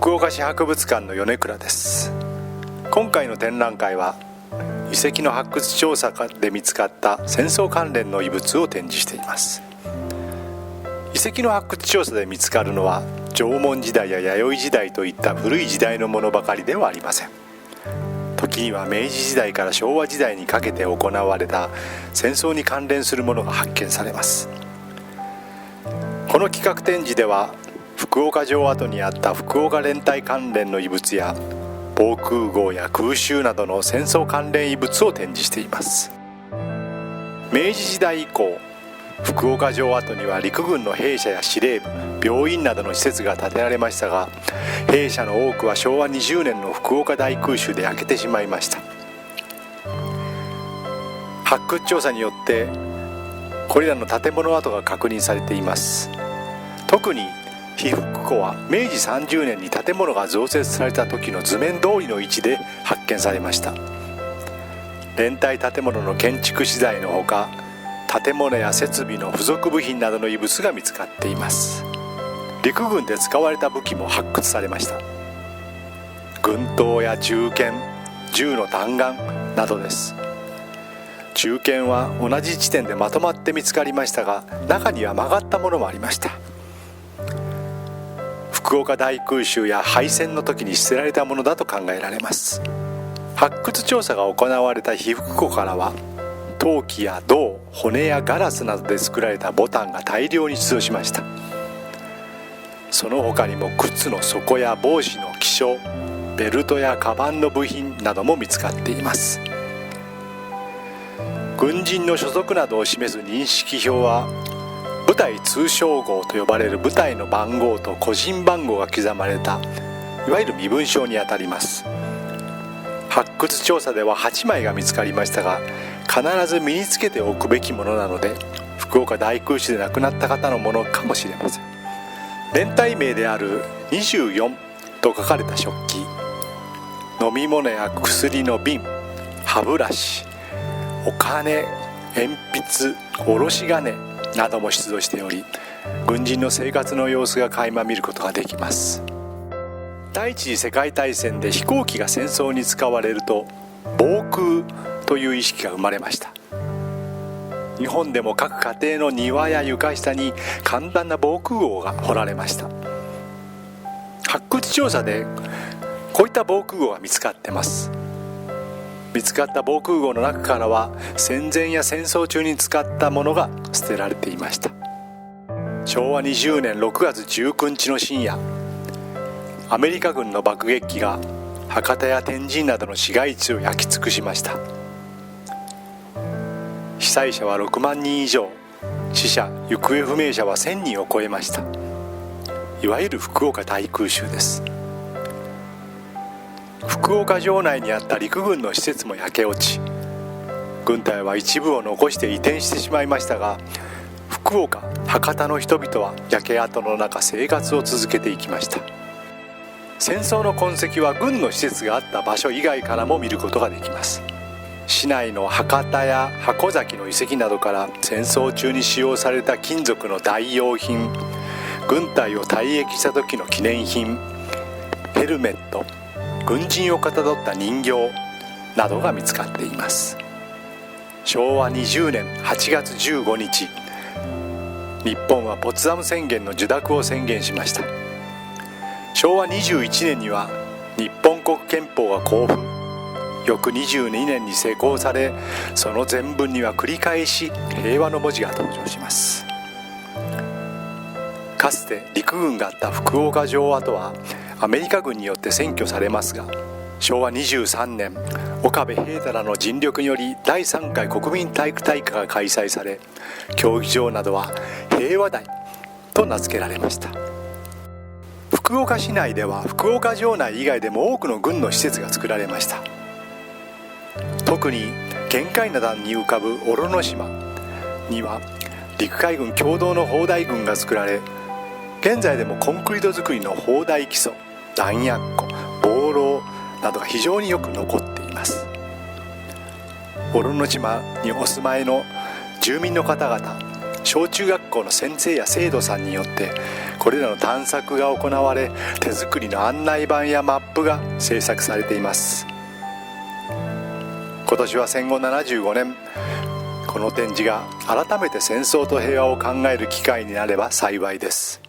福岡市博物館の米倉です。今回の展覧会は遺跡の発掘調査で見つかった戦争関連の遺物を展示しています。遺跡の発掘調査で見つかるのは縄文時代や弥生時代といった古い時代のものばかりではありません。時には明治時代から昭和時代にかけて行われた戦争に関連するものが発見されます。この企画展示では福岡城跡にあった福岡連隊関連の遺物や防空壕や空襲などの戦争関連遺物を展示しています。明治時代以降、福岡城跡には陸軍の兵舎や司令部、病院などの施設が建てられましたが、兵舎の多くは昭和20年の福岡大空襲で焼けてしまいました。発掘調査によってこれらの建物跡が確認されています。特に被服庫は明治30年に建物が増設された時の図面通りの位置で発見されました。連隊建物の建築資材のほか、建物や設備の付属部品などの遺物が見つかっています。陸軍で使われた武器も発掘されました。軍刀や銃剣、銃の弾丸などです。銃剣は同じ地点でまとまって見つかりましたが、中には曲がったものもありました。福岡大空襲や敗戦の時に捨てられたものだと考えられます。発掘調査が行われた被服庫からは、陶器や銅、骨やガラスなどで作られたボタンが大量に出土しました。その他にも靴の底や帽子の起床、ベルトやカバンの部品なども見つかっています。軍人の所属などを示す認識表は、部隊通称号と呼ばれる部隊の番号と個人番号が刻まれたいわゆる身分証にあたります。発掘調査では8枚が見つかりましたが、必ず身につけておくべきものなので、福岡大空襲で亡くなった方のものかもしれません。連隊名である24と書かれた食器、飲み物や薬の瓶、歯ブラシ、お金、鉛筆、おろし金なども出土しており、軍人の生活の様子が垣間見ることができます。第一次世界大戦で飛行機が戦争に使われると、防空という意識が生まれました。日本でも各家庭の庭や床下に簡単な防空壕が掘られました。発掘調査でこういった防空壕が見つかってます。見つかった防空壕の中からは、戦前や戦争中に使ったものが捨てられていました。昭和20年6月19日の深夜、アメリカ軍の爆撃機が博多や天神などの市街地を焼き尽くしました。被災者は6万人以上、死者・行方不明者は1000人を超えました。いわゆる福岡大空襲です。福岡城内にあった陸軍の施設も焼け落ち、軍隊は一部を残して移転してしまいましたが、福岡・博多の人々は焼け跡の中生活を続けていきました。戦争の痕跡は軍の施設があった場所以外からも見ることができます。市内の博多や箱崎の遺跡などから戦争中に使用された金属の代用品、軍隊を退役した時の記念品、ヘルメット、軍人をかたどった人形などが見つかっています。昭和20年8月15日、日本はポツダム宣言の受諾を宣言しました。昭和21年には日本国憲法が公布、翌22年に施行され、その前文には繰り返し平和の文字が登場します。かつて陸軍があった福岡城跡はアメリカ軍によって占拠されますが、昭和23年、岡部平太らの尽力により第3回国民体育大会が開催され、競技場などは平和台と名付けられました。福岡市内では福岡城内以外でも多くの軍の施設が作られました。特に玄界灘に浮かぶ小呂島には陸海軍共同の砲台群が作られ、現在でもコンクリート造りの砲台基礎、弾薬庫、防漏などが非常によく残っています。小呂島にお住まいの住民の方々、小中学校の先生や生徒さんによってこれらの探索が行われ、手作りの案内板やマップが制作されています。今年は戦後75年、この展示が改めて戦争と平和を考える機会になれば幸いです。